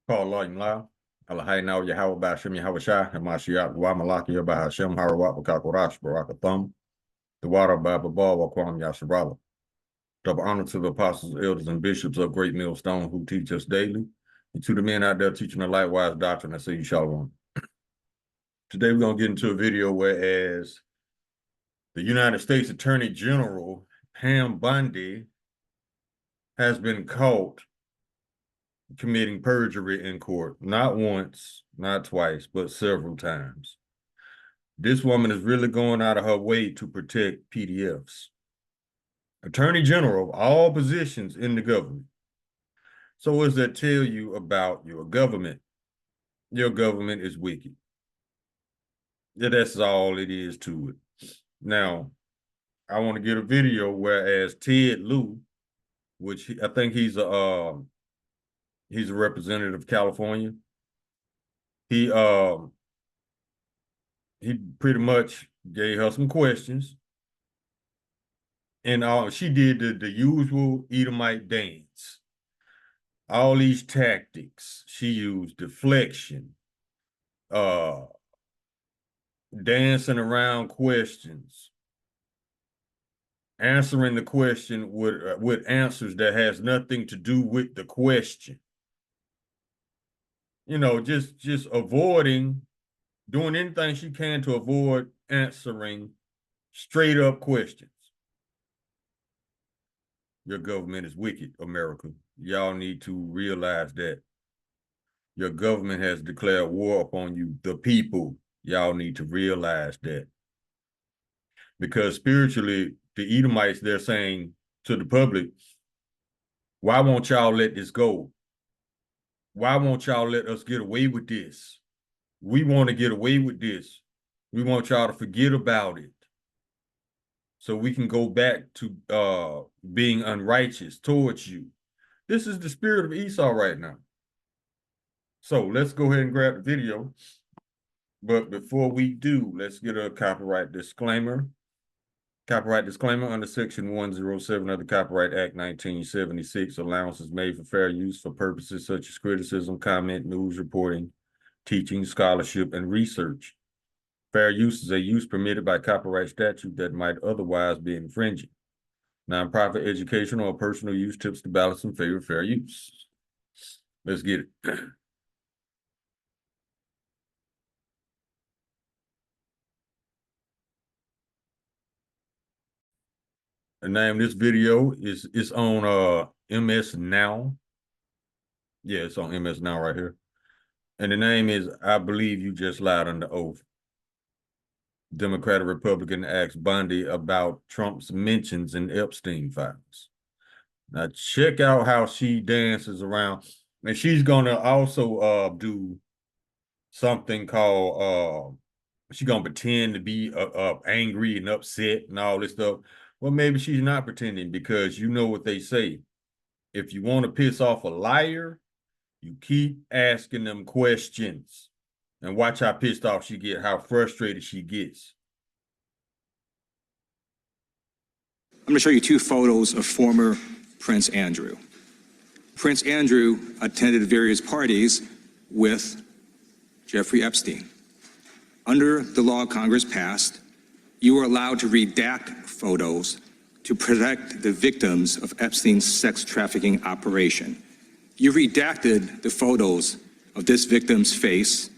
Call Allah Imla, Allah now Yahweh Bashim Yahweh Shah, and Mashiach, Wamalaki, Bahashem, Harawat, Kakorash, Baraka Thumb, the water Baba Ball, Wakwam Yasharala. Double honor to the apostles, elders, and bishops of Great Millstone who teach us daily, and to the men out there teaching the lightwise doctrine. I say you shall run. Today we're going to get into a video whereas the United States Attorney General, Pam Bondi, has been caught committing perjury in court, not once, not twice, but several times. This woman is really going out of her way to protect PDFs. Attorney General of all positions in the government. So what does that tell you about your government? Your government is wicked. Yeah, that's all it is to it. Now, I want to get a video whereas Ted Lieu, which I think he's a representative of California. He pretty much gave her some questions, and she did the usual Edomite dance. All these tactics she used: deflection, dancing around questions, answering the question with answers that has nothing to do with the question. You know, just avoiding, doing anything she can to avoid answering straight up questions. Your government is wicked, America. Y'all need to realize that. Your government has declared war upon you, the people. Y'all need to realize that. Because spiritually, the Edomites, they're saying to the public, why won't y'all let this go? Why won't y'all let us get away with this? We want to get away with this. We want y'all to forget about it, so we can go back to being unrighteous towards you. This is the spirit of Esau right now. So let's go ahead and grab the video. But before we do, let's get a copyright disclaimer. Copyright disclaimer: under Section 107 of the Copyright Act 1976, allowance is made for fair use for purposes such as criticism, comment, news reporting, teaching, scholarship, and research. Fair use is a use permitted by copyright statute that might otherwise be infringing. Nonprofit, educational, or personal use tips to balance in favor of fair use. Let's get it. The name of this video is on MS Now. Yeah, it's on MS Now right here. And the name is I Believe You Just Lied Under Oath. Democratic Republican asks Bondi about Trump's mentions in Epstein files. Now check out how she dances around. And she's gonna also do something called she's gonna pretend to be angry and upset and all this stuff. Well, maybe she's not pretending, because you know what they say. If you want to piss off a liar, you keep asking them questions. And watch how pissed off she gets, how frustrated she gets. I'm going to show you two photos of former Prince Andrew. Prince Andrew attended various parties with Jeffrey Epstein. Under the law Congress passed, you were allowed to redact photos to protect the victims of Epstein's sex trafficking operation. You redacted the photos of this victim's face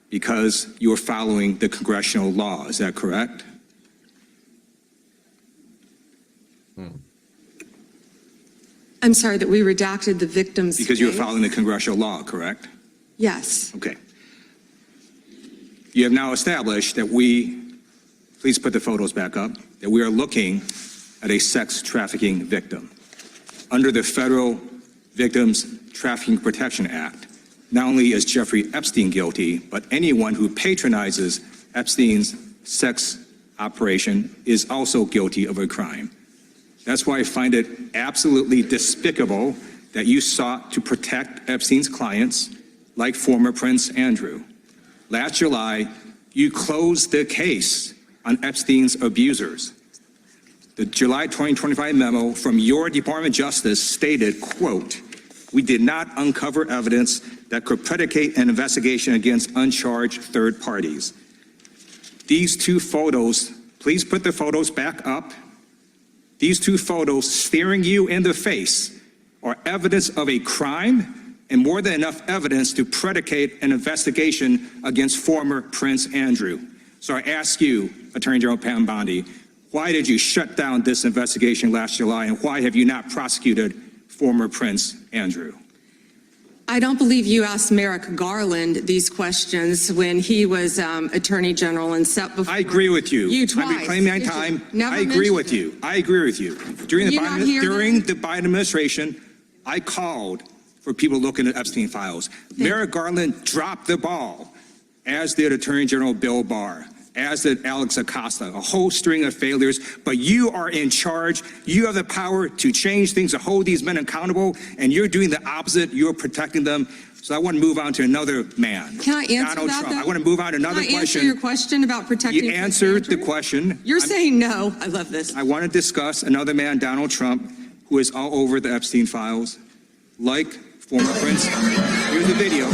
because you were following the congressional law. Is that correct? I'm sorry, that we redacted the victim's Because you were face? following the congressional law, correct? Yes. Okay. You have now established that please put the photos back up, that we are looking at a sex trafficking victim. Under the Federal Victims Trafficking Protection Act, not only is Jeffrey Epstein guilty, but anyone who patronizes Epstein's sex operation is also guilty of a crime. That's why I find it absolutely despicable that you sought to protect Epstein's clients, like former Prince Andrew. Last July, you closed the case on Epstein's abusers. The July 2025 memo from your Department of Justice stated, quote, "We did not uncover evidence that could predicate an investigation against uncharged third parties. These two photos, please put the photos back up. These two photos staring you in the face are evidence of a crime and more than enough evidence to predicate an investigation against former Prince Andrew. So I ask you, Attorney General Pam Bondi, why did you shut down this investigation last July, and why have you not prosecuted former Prince Andrew? I don't believe you asked Merrick Garland these questions when he was Attorney General and set before. I agree with you. You twice. I'm reclaiming my time. Never I agree with mentioned you. I agree with you. During Were you not here the Biden administration, I called for people looking at Epstein files. Merrick Garland dropped the ball, as did Attorney General Bill Barr, as did Alex Acosta, a whole string of failures. But you are in charge. You have the power to change things, to hold these men accountable, and you're doing the opposite. You're protecting them. So I want to move on to another man. Can I answer Donald that, Trump. though? I want to move on to another Can I question. answer your question about protecting You Prince answered the Andrew? question. You're saying no. I love this. I want to discuss another man, Donald Trump, who is all over the Epstein files, like former Prince. Here's the video.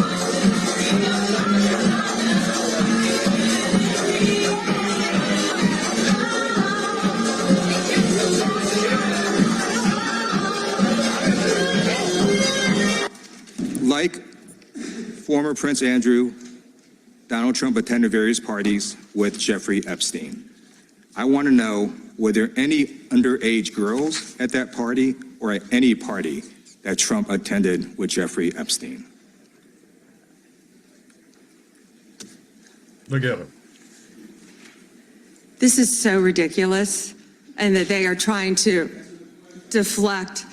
Like former Prince Andrew, Donald Trump attended various parties with Jeffrey Epstein. I want to know, were there any underage girls at that party or at any party that Trump attended with Jeffrey Epstein? Look at her. This is so ridiculous, and that they are trying to deflect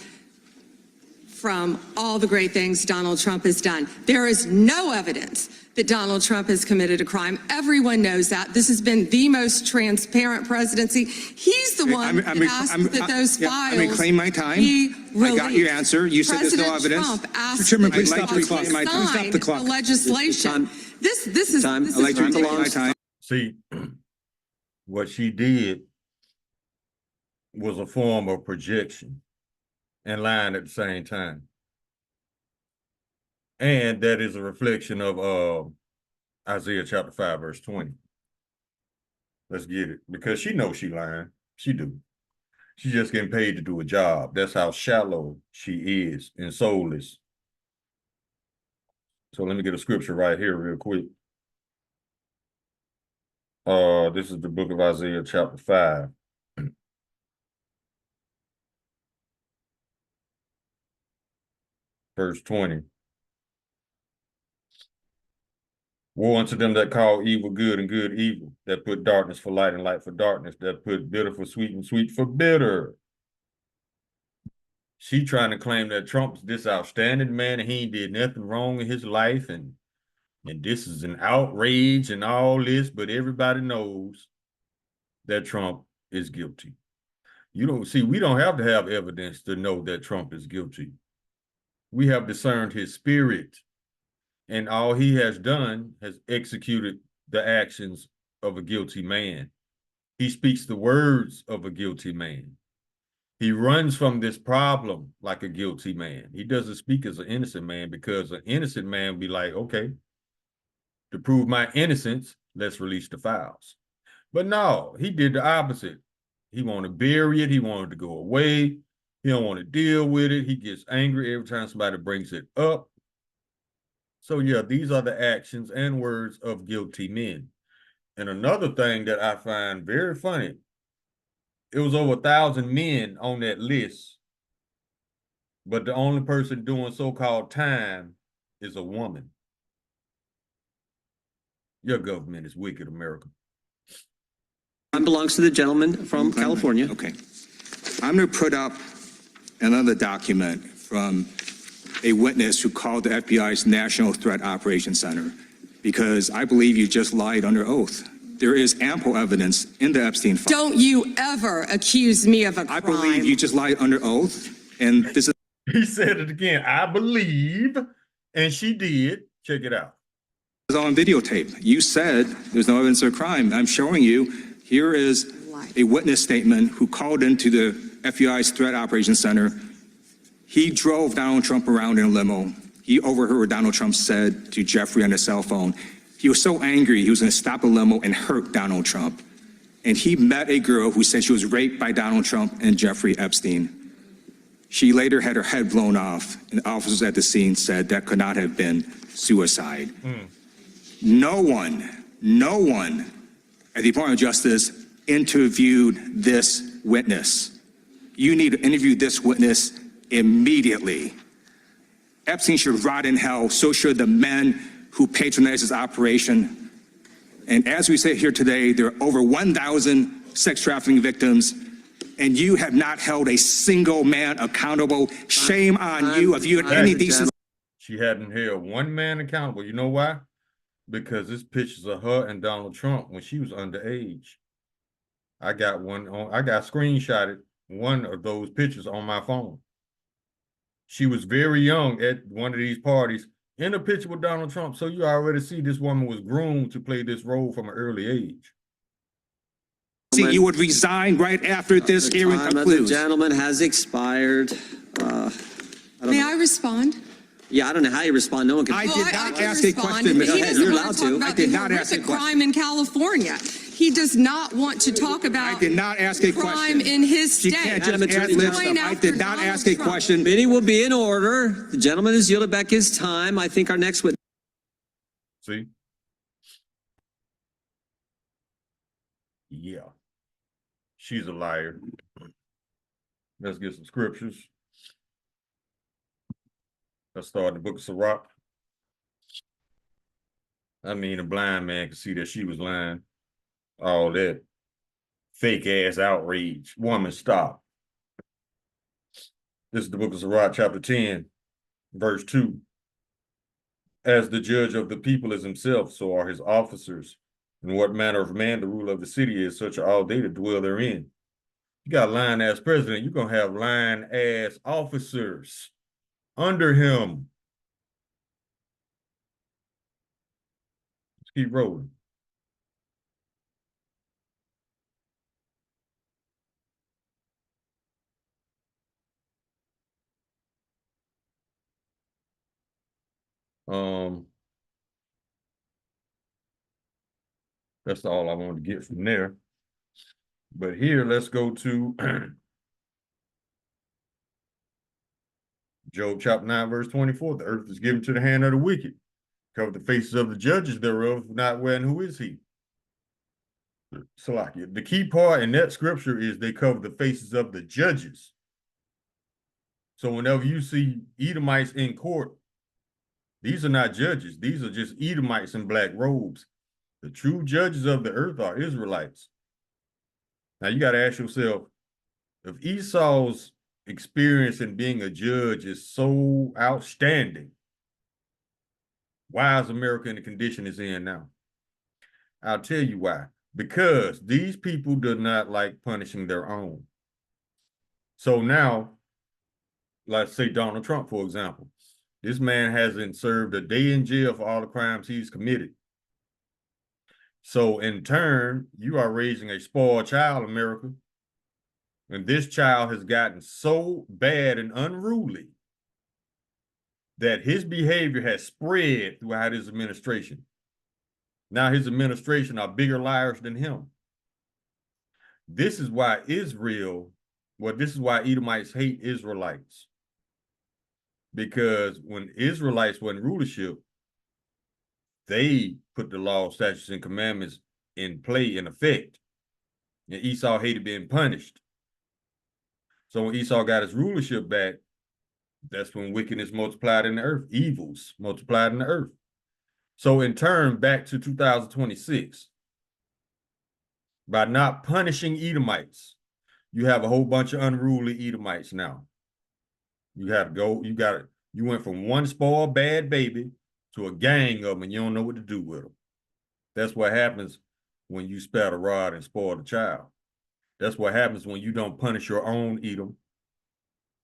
from all the great things Donald Trump has done. There is no evidence that Donald Trump has committed a crime. Everyone knows that. This has been the most transparent presidency. He's the one that asked that those files I'm reclaiming my time. be released. I got your answer. You said there's no President evidence. Trump asked Mr. Chairman, that please he stop the clock. sign Stop the clock. the legislation. This is Time. this I'd like is to reclaim my ridiculous. time. See, what she did was a form of projection and lying at the same time. And that is a reflection of Isaiah chapter 5, verse 20. Let's get it. Because she knows she lying. She do. She's just getting paid to do a job. That's how shallow she is and soulless. So let me get a scripture right here real quick. This is the book of Isaiah chapter 5. Verse 20. Woe unto them that call evil good and good evil, that put darkness for light and light for darkness, that put bitter for sweet and sweet for bitter. She trying to claim that Trump's this outstanding man and he did nothing wrong in his life, and this is an outrage and all this, but everybody knows that Trump is guilty. You don't see, we don't have to have evidence to know that Trump is guilty. We have discerned his spirit, and all he has done has executed the actions of a guilty man. He speaks the words of a guilty man. He runs from this problem like a guilty man. He doesn't speak as an innocent man, because an innocent man be like, okay, to prove my innocence, let's release the files. But no, he did the opposite. He wanted to bury it. He wanted to go away. He don't want to deal with it. He gets angry every time somebody brings it up. So yeah, these are the actions and words of guilty men. And another thing that I find very funny, it was over 1,000 men on that list, but the only person doing so-called time is a woman. Your government is wicked, America. Time belongs to the gentleman from California. Okay. I'm going to put up another document from a witness who called the FBI's National Threat Operations Center, because I believe you just lied under oath. There is ample evidence in the Epstein file. Don't you ever accuse me of a crime. I believe you just lied under oath, and this is He said it again. I believe, and she did. Check it out. on videotape. You said there's no evidence of a crime. I'm showing you. Here is a witness statement who called into the FBI's Threat Operations Center. He drove Donald Trump around in a limo. he overheard what Donald Trump said to Jeffrey on the cell phone. He was so angry, he was going to stop a limo and hurt Donald Trump. And he met a girl who said she was raped by Donald Trump and Jeffrey Epstein. She later had her head blown off, and officers at the scene said that could not have been suicide. No one at the Department of Justice interviewed this witness. You need to interview this witness immediately. Epstein should rot in hell, so should the men who patronized his operation. And as we sit here today, there are over 1,000 sex trafficking victims, and you have not held a single man accountable. Shame on you if you had any decency. She hadn't held one man accountable. You know why? Because this pictures of her and Donald Trump when she was underage. I got screenshotted one of those pictures on my phone. She was very young at one of these parties in a picture with Donald Trump. So you already see this woman was groomed to play this role from an early age. You would resign right after this hearing concludes. The gentleman has expired. May I respond? Yeah, I don't know how you respond. No one can. I Well, did I not can ask a respond. question, He Mr. doesn't You're want allowed to talk to. about I did the not ask a horrific question. crime in California. He does not want to talk about I did not ask a crime question. in his She state. can't just Madam add Attorney lib General. stuff. I did not ask a question. Meeting will be in order. The gentleman has yielded back his time. I think our next witness. See? Yeah. She's a liar. Let's get some scriptures. Let's start in the book of Sirach. I mean, a blind man could see that she was lying. All that fake ass outrage. Woman, stop. This is the book of Sirach, chapter 10, verse 2. As the judge of the people is himself, so are his officers. And what manner of man the ruler of the city is, such are all they that dwell therein. You got a lying ass president, you're going to have lying ass officers under him. Let's keep rolling. That's all I wanted to get from there. But here, let's go to Job chapter 9, verse 24. The earth is given to the hand of the wicked. Cover the faces of the judges thereof, not when who is he? Salakia. The key part in that scripture is they cover the faces of the judges. So whenever you see Edomites in court, these are not judges. These are just Edomites in black robes. The true judges of the earth are Israelites. Now you got to ask yourself, if Esau's experience in being a judge is so outstanding, why is America in the condition it's in now? I'll tell you why. Because these people do not like punishing their own. So now, let's say Donald Trump, for example. This man hasn't served a day in jail for all the crimes he's committed. So in turn, you are raising a spoiled child, America. And this child has gotten so bad and unruly that his behavior has spread throughout his administration. Now his administration are bigger liars than him. This is why this is why Edomites hate Israelites. Because when Israelites were in rulership, they put the law, statutes, and commandments in play, in effect. And Esau hated being punished. So when Esau got his rulership back, that's when wickedness multiplied in the earth, evils multiplied in the earth. So in turn, back to 2026, by not punishing Edomites, you have a whole bunch of unruly Edomites now. You went from one spoiled bad baby to a gang of them, and you don't know what to do with them. That's what happens when you spat a rod and spoil a child. That's what happens when you don't punish your own Edom.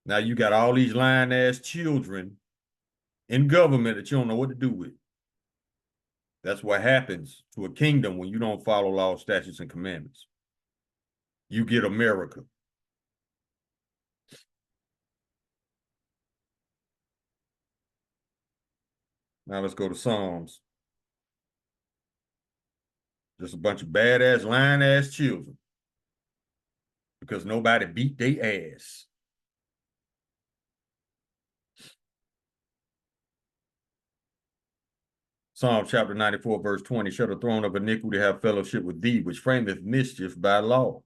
Now you got all these lying ass children in government that you don't know what to do with. That's what happens to a kingdom when you don't follow law, statutes, and commandments. You get America. Now let's go to Psalms. Just a bunch of badass, lying-ass children. Because nobody beat their ass. Psalm chapter 94, verse 20, shall the throne of iniquity have fellowship with thee, which frameth mischief by law.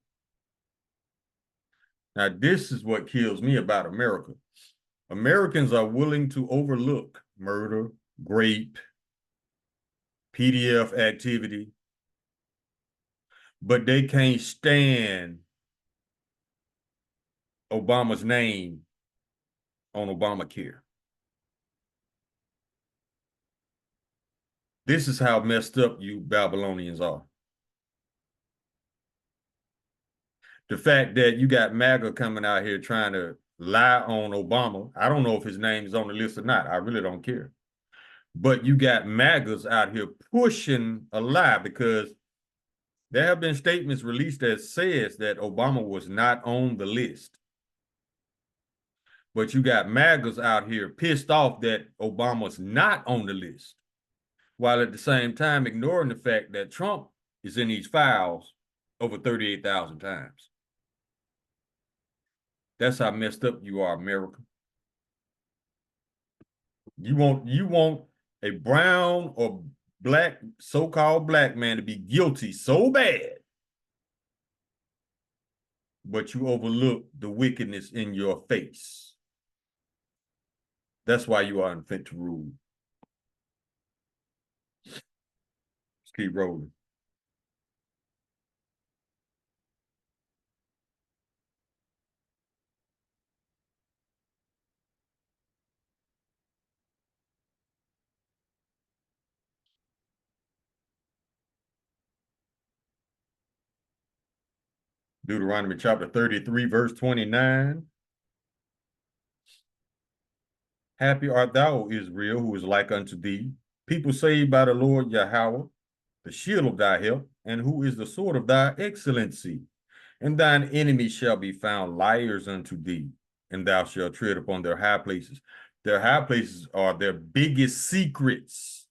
Now, this is what kills me about America. Americans are willing to overlook murder, rape, PDF activity, but they can't stand Obama's name on Obamacare. This is how messed up you Babylonians are. The fact that you got MAGA coming out here trying to lie on Obama. I don't know if his name is on the list or not. I really don't care. But you got MAGAs out here pushing a lie because there have been statements released that says that Obama was not on the list. But you got MAGAs out here pissed off that Obama's not on the list, while at the same time ignoring the fact that Trump is in these files over 38,000 times. That's how messed up you are, America. You want a brown or black, so-called black man to be guilty so bad, but you overlook the wickedness in your face. That's why you are unfit to rule. Let's keep rolling. Deuteronomy chapter 33, verse 29. Happy art thou, Israel, who is like unto thee, people saved by the Lord Yahweh, the shield of thy help, and who is the sword of thy excellency. And thine enemies shall be found liars unto thee, and thou shalt tread upon their high places. Their high places are their biggest secrets.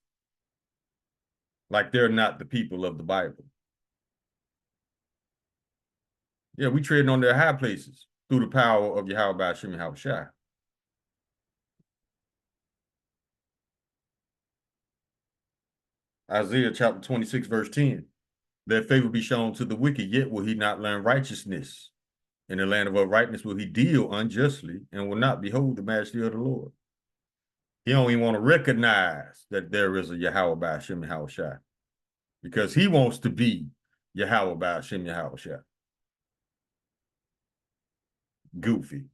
Like they're not the people of the Bible. Yeah, we treading on their high places through the power of Yahweh by Hashem Yahushua. Isaiah chapter 26, verse 10. Their favor be shown to the wicked, yet will he not learn righteousness. In the land of uprightness will he deal unjustly, and will not behold the majesty of the Lord. He don't even want to recognize that there is a Yahweh by Hashem Yahushua, because he wants to be Yahweh by Hashem Yahushua. Goofy.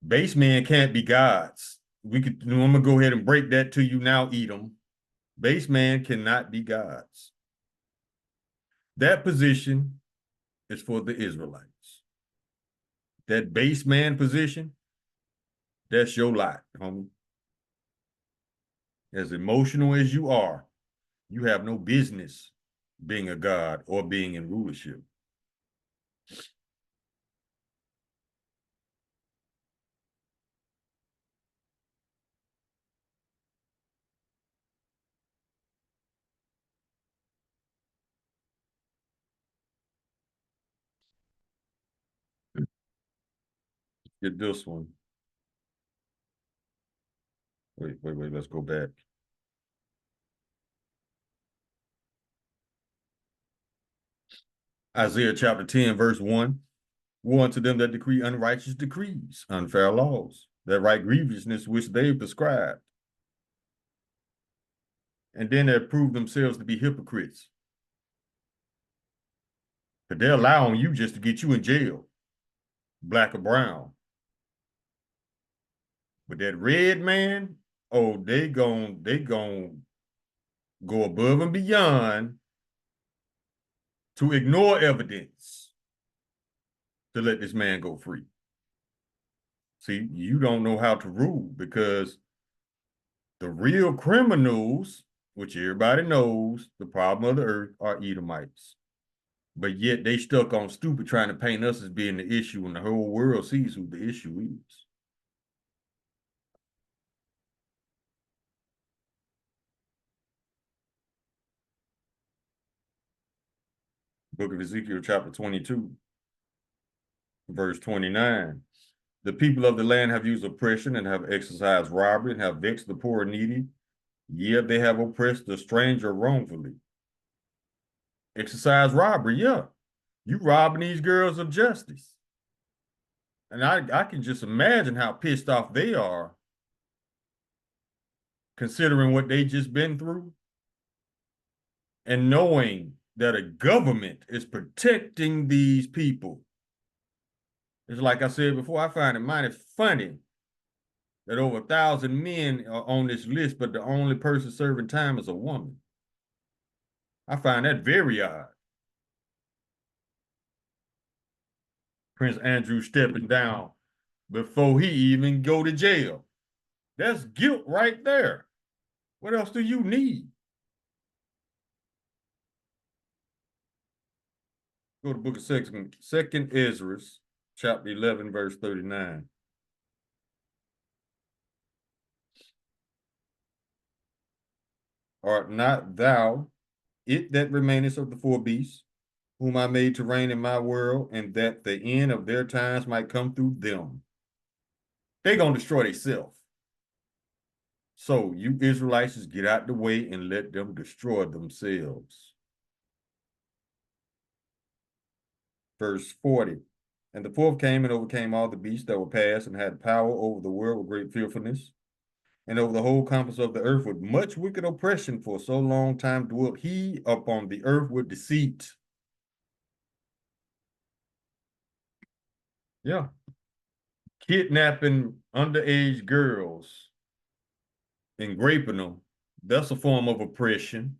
Base men can't be gods. I'm gonna go ahead and break that to you now, Edom. Base man cannot be gods. That position is for the Israelites. That base man position, that's your lot, homie. As emotional as you are, you have no business being a god or being in rulership. Get this one. Wait, let's go back. Isaiah chapter 10, verse 1. Woe unto them that decree unrighteous decrees, unfair laws, that write grievousness which they prescribed. And then they prove themselves to be hypocrites. But they'll lie on you just to get you in jail, black or brown. But that red man, oh, they gon' go above and beyond to ignore evidence to let this man go free. See, you don't know how to rule, because the real criminals, which everybody knows, the problem of the earth, are Edomites. But yet they stuck on stupid trying to paint us as being the issue, and the whole world sees who the issue is. Book of Ezekiel, chapter 22, verse 29. The people of the land have used oppression and have exercised robbery and have vexed the poor and needy. Yet they have oppressed the stranger wrongfully. Exercise robbery, yeah. You robbing these girls of justice. And I can just imagine how pissed off they are, considering what they just been through and knowing that a government is protecting these people. It's like I said before, I find it mighty funny that over 1,000 men are on this list, but the only person serving time is a woman. I find that very odd. Prince Andrew stepping down before he even go to jail. That's guilt right there. What else do you need? Go to the book of Second Ezra, chapter 11, verse 39. Art not thou it that remainest of the four beasts, whom I made to reign in my world, and that the end of their times might come through them? They're going to destroy themselves. So you Israelites just get out the way and let them destroy themselves. Verse 40. And the fourth came and overcame all the beasts that were past and had power over the world with great fearfulness, and over the whole compass of the earth with much wicked oppression. For so long time dwelt he upon the earth with deceit. Yeah. Kidnapping underage girls and raping them, that's a form of oppression.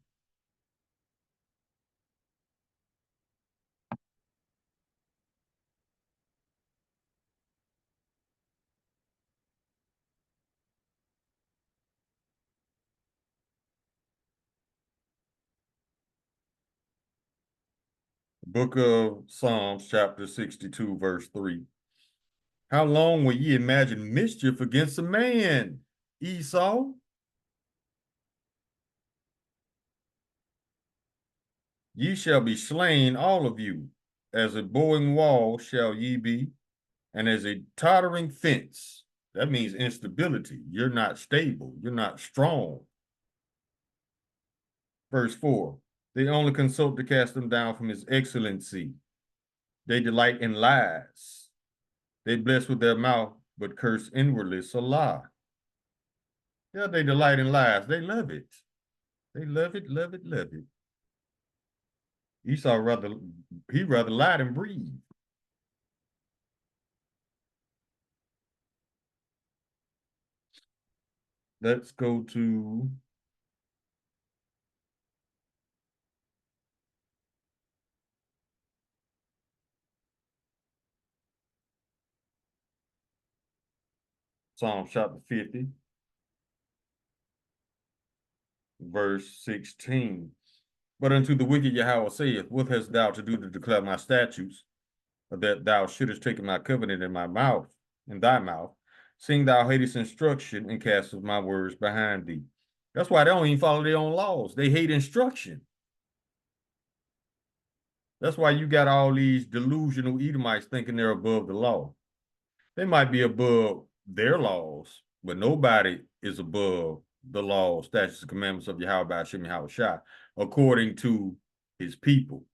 Book of Psalms, chapter 62, verse 3. How long will ye imagine mischief against a man, Esau? Ye shall be slain, all of you. As a bowing wall shall ye be, and as a tottering fence. That means instability. You're not stable. You're not strong. Verse 4. They only consult to cast them down from his excellency. They delight in lies. They bless with their mouth, but curse inwardly. Salah. Yeah, they delight in lies. They love it. They love it, love it, love it. Esau rather lie than breathe. Let's go to Psalm chapter 50, verse 16. But unto the wicked Yahweh saith, what hast thou to do to declare my statutes, or that thou shouldest take my covenant in thy mouth, seeing thou hatest instruction and castest my words behind thee? That's why they don't even follow their own laws. They hate instruction. That's why you got all these delusional Edomites thinking they're above the law. They might be above their laws, but nobody is above the law, statutes, and commandments of Yahweh Hashem Yahushua, according to his people.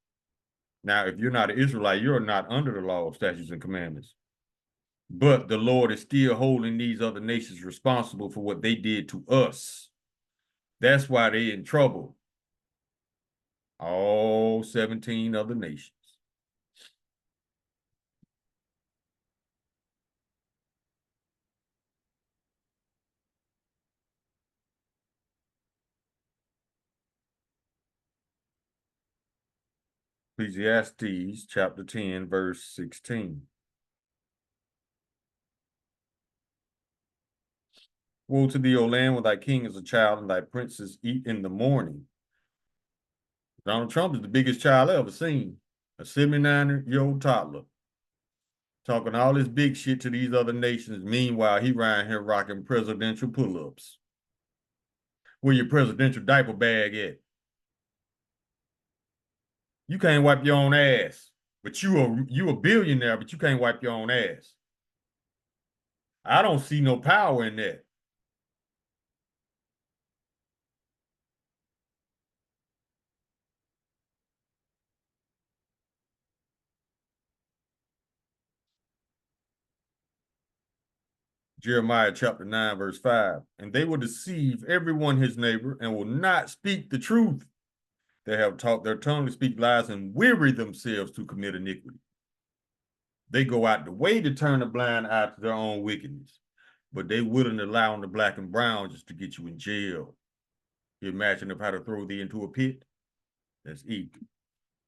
Now, if you're not an Israelite, you're not under the law, statutes, and commandments. But the Lord is still holding these other nations responsible for what they did to us. That's why they're in trouble. All 17 other nations. Ecclesiastes chapter 10, verse 16. Woe to thee, O land, when thy king is a child and thy princes eat in the morning. Donald Trump is the biggest child I ever seen. A 79-year-old toddler. Talking all this big shit to these other nations. Meanwhile, he around here rocking presidential pull-ups. Where your presidential diaper bag at? You can't wipe your own ass. But you a billionaire, but you can't wipe your own ass. I don't see no power in that. Jeremiah chapter 9, verse 5. And they will deceive everyone his neighbor and will not speak the truth. They have taught their tongue to speak lies and weary themselves to commit iniquity. They go out the way to turn a blind eye to their own wickedness, but they wouldn't allow the black and brown just to get you in jail. You imagine of how to throw thee into a pit? That's easy.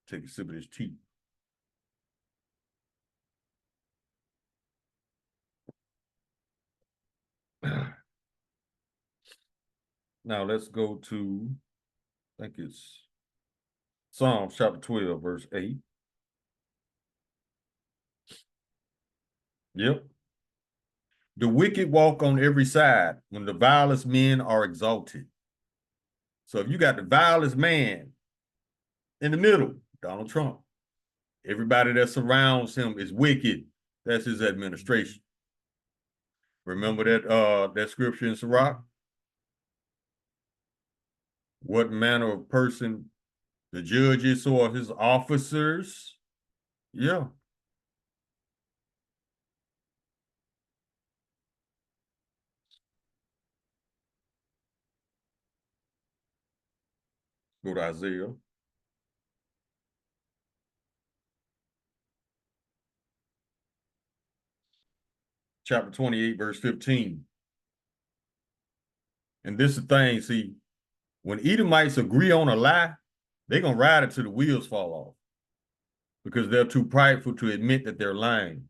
Take a sip of this tea. Now let's go to, I think it's Psalms chapter 12, verse 8. Yep. The wicked walk on every side when the vilest men are exalted. So if you got the vilest man in the middle, Donald Trump, everybody that surrounds him is wicked. That's his administration. Remember that scripture in Sirach? What manner of person the judge is, so are his officers. Yeah. Go to Isaiah. Chapter 28, verse 15. And this is the thing, see, when Edomites agree on a lie, they're going to ride it till the wheels fall off because they're too prideful to admit that they're lying,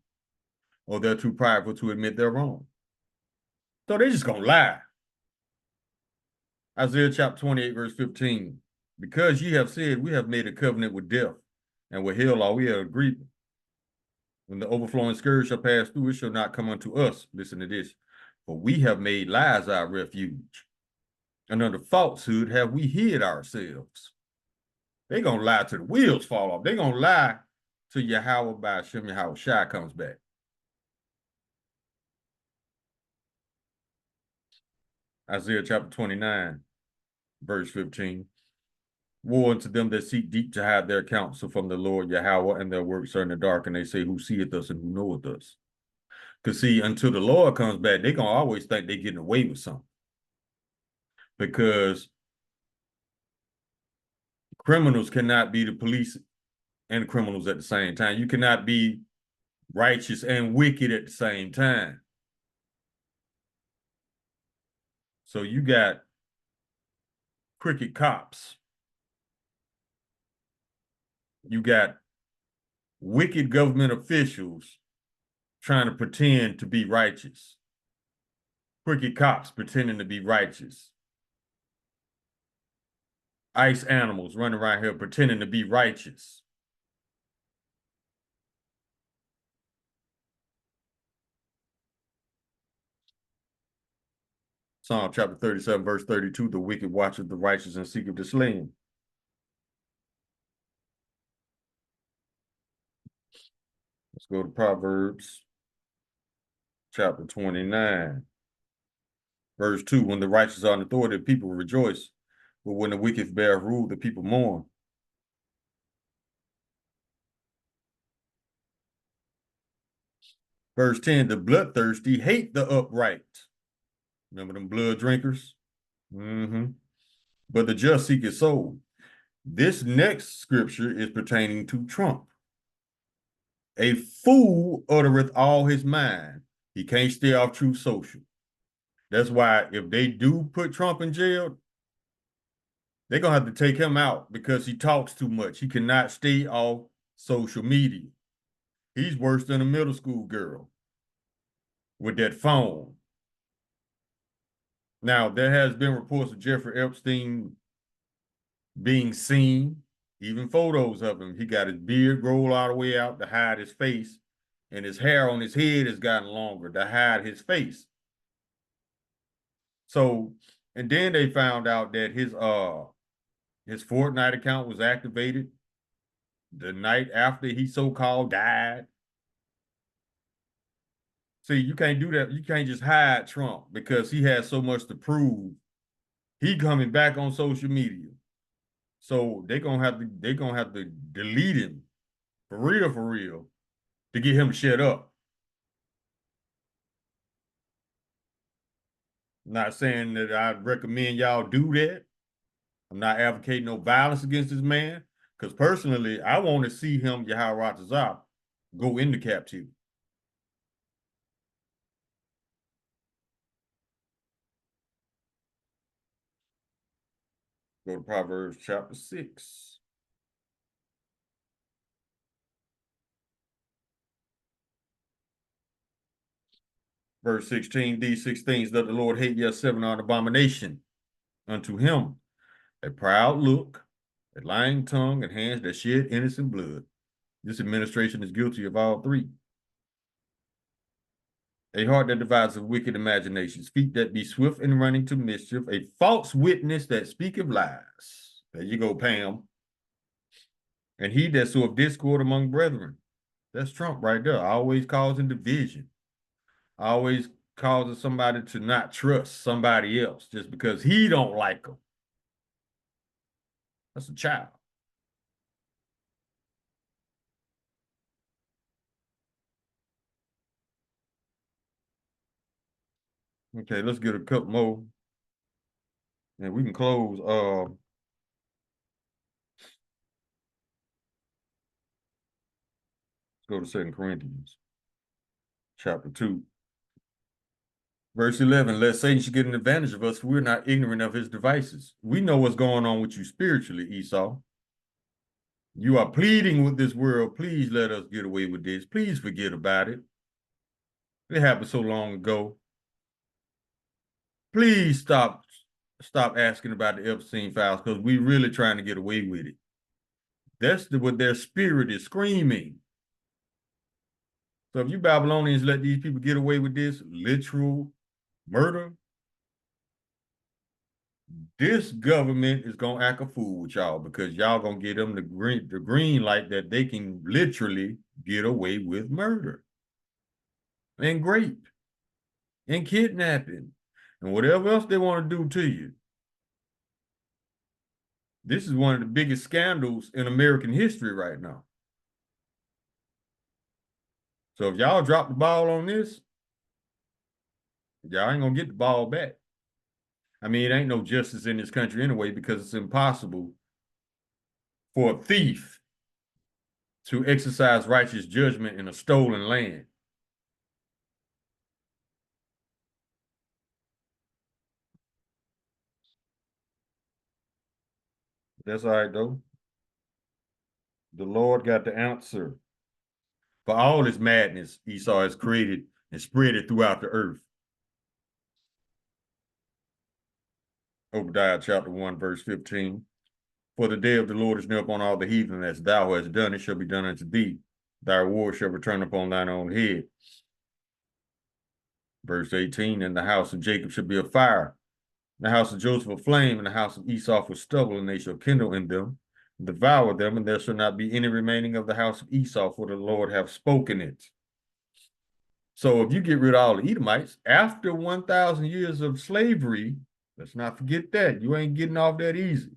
or they're too prideful to admit they're wrong. So they're just going to lie. Isaiah chapter 28, verse 15. Because ye have said, we have made a covenant with death, and with hell are we agreed. When the overflowing scourge shall pass through, it shall not come unto us. Listen to this. For we have made lies our refuge, and under falsehood have we hid ourselves. They're going to lie till the wheels fall off. They're going to lie till Yahweh by Shem Yahweh Shai comes back. Isaiah chapter 29, verse 15. Woe unto them that seek deep to hide their counsel from the Lord Yahweh, and their works are in the dark, and they say, who seeth us and who knoweth us? Because see, until the Lord comes back, they're going to always think they're getting away with something. Because criminals cannot be the police and criminals at the same time. You cannot be righteous and wicked at the same time. So you got crooked cops. You got wicked government officials trying to pretend to be righteous. Crooked cops pretending to be righteous. Ice animals running around here pretending to be righteous. Psalm chapter 37, verse 32, the wicked watcheth the righteous and seeketh to slay him. Let's go to Proverbs chapter 29, verse 2. When the righteous are in authority, the people rejoice, but when the wicked bear rule, the people mourn. Verse 10, the bloodthirsty hate the upright. Remember them blood drinkers? But the just seek his soul. This next scripture is pertaining to Trump. A fool uttereth all his mind. He can't stay off Truth Social. That's why if they do put Trump in jail, they're going to have to take him out because he talks too much. He cannot stay off social media. He's worse than a middle school girl with that phone. Now, there has been reports of Jeffrey Epstein being seen, even photos of him. He got his beard rolled all the way out to hide his face, and his hair on his head has gotten longer to hide his face. So, and then they found out that his Fortnite account was activated the night after he so-called died. See, you can't do that. You can't just hide Trump because he has so much to prove. He coming back on social media. So they're gonna have to delete him for real, to get him to shut up. Not saying that I recommend y'all do that. I'm not advocating no violence against this man. Because personally, I want to see him, Yahweh Ratazah, go into captivity. Go to Proverbs chapter 6. Verse 16, these 6 things doth the Lord hate, yes, 7 are an abomination unto him: a proud look, a lying tongue, and hands that shed innocent blood. This administration is guilty of all 3. A heart that devises wicked imaginations, feet that be swift in running to mischief, a false witness that speaketh lies. There you go, Pam. And he that soweth discord among brethren. That's Trump right there, always causing division, always causing somebody to not trust somebody else just because he don't like them. That's a child. Okay, let's get a couple more. And we can close. Let's go to 2 Corinthians chapter 2. Verse 11, lest Satan should get an advantage of us, for we're not ignorant of his devices. We know what's going on with you spiritually, Esau. You are pleading with this world. Please let us get away with this. Please forget about it. It happened so long ago. Please stop asking about the Epstein files, because we're really trying to get away with it. That's what their spirit is screaming. So if you Babylonians let these people get away with this literal murder, this government is gonna act a fool with y'all, because y'all gonna give them the green light that they can literally get away with murder and rape and kidnapping and whatever else they want to do to you. This is one of the biggest scandals in American history right now. So if y'all drop the ball on this, y'all ain't gonna get the ball back. I mean, it ain't no justice in this country anyway, because it's impossible for a thief to exercise righteous judgment in a stolen land. That's all right, though. The Lord got the answer for all this madness Esau has created and spread it throughout the earth. Obadiah chapter 1, verse 15. For the day of the Lord is near upon all the heathen, as thou hast done, it shall be done unto thee. Thy reward shall return upon thine own head. Verse 18, and the house of Jacob shall be a fire, the house of Joseph a flame, and the house of Esau for stubble, and they shall kindle in them, and devour them, and there shall not be any remaining of the house of Esau, for the Lord hath spoken it. So if you get rid of all the Edomites, after 1,000 years of slavery, let's not forget that, you ain't getting off that easy.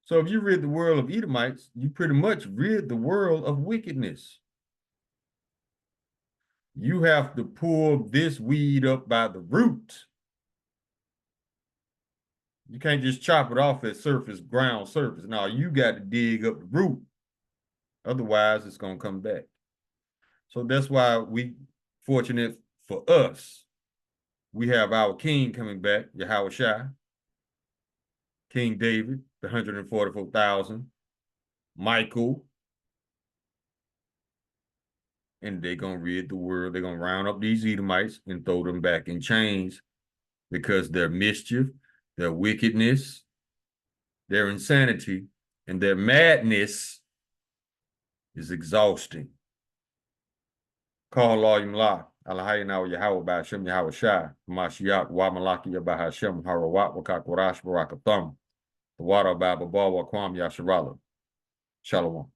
So if you rid the world of Edomites, you pretty much rid the world of wickedness. You have to pull this weed up by the root. You can't just chop it off at ground surface. No, you got to dig up the root. Otherwise, it's going to come back. So that's why fortunate for us, we have our king coming back, Yahweh Shai, King David, the 144,000, Michael, and they're going to rid the world. They're going to round up these Edomites and throw them back in chains, because their mischief, their wickedness, their insanity, and their madness is exhausting. Call Allah Yimla, Alahayna Yahweh Ba'ashem Yahweh Shai, Mashiach, Wa Malaki Bahashem, Harawat, Wakakwarash, Barakatham, the water Baba Bawa Kwam Yasharala. Shalom.